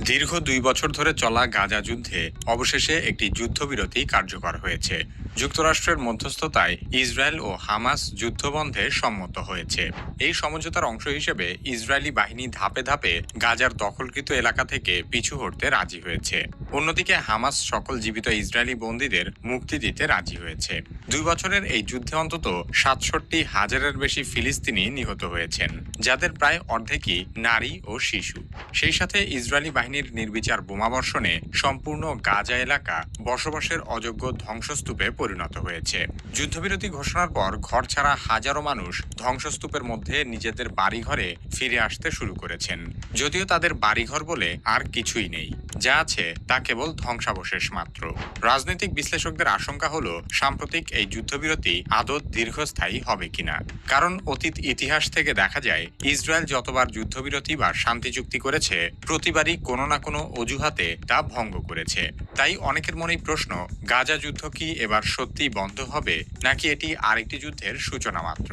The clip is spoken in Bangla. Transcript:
দীর্ঘ ২ বছর ধরে চলা গাজা যুদ্ধে অবশেষে একটি যুদ্ধবিরতি কার্যকর হয়েছে। যুক্তরাষ্ট্রের মধ্যস্থতায় ইসরায়েল ও হামাস যুদ্ধবন্ধে সম্মত হয়েছে। এই সমঝোতার অংশ হিসেবে ইসরায়েলি বাহিনী ধাপে ধাপে গাজার দখলকৃত এলাকা থেকে পিছু হটতে রাজি হয়েছে। অন্যদিকে হামাস সকল জীবিত ইসরায়েলি বন্দীদের মুক্তি দিতে রাজি হয়েছে। ২ বছরের এই যুদ্ধে অন্তত ৬৭,০০০-এর বেশি ফিলিস্তিনি নিহত হয়েছেন, যাদের প্রায় অর্ধেকই নারী ও শিশু। সেই সাথে ইসরায়েলি বাহিনীর নির্বিচার বোমাবর্ষণে সম্পূর্ণ গাজা এলাকা বসবাসের অযোগ্য ধ্বংসস্তূপে পরিণত হয়েছে। যুদ্ধবিরতি ঘোষণার পর ঘরছাড়া হাজারো মানুষ ধ্বংসস্তূপের মধ্যে নিজেদের বাড়িঘরে ফিরে আসতে শুরু করেছেন। যদিও তাদের বাড়িঘর বলে আর কিছুই নেই, যা আছে তা কেবল ধ্বংসাবশেষ মাত্র। রাজনৈতিক বিশ্লেষকদের আশঙ্কা হলো সাম্প্রতিক এই যুদ্ধবিরতি আদৌ দীর্ঘস্থায়ী হবে কিনা। কারণ অতীত ইতিহাস থেকে দেখা যায় ইসরায়েল যতবার যুদ্ধবিরতি বা শান্তি চুক্তি করেছে, প্রতিবারই কোনো না কোনো অজুহাতে তা ভঙ্গ করেছে। তাই অনেকের মনেই প্রশ্ন, গাজা যুদ্ধ কি এবার সত্যিই বন্ধ হবে, নাকি এটি আরেকটি যুদ্ধের সূচনা মাত্র?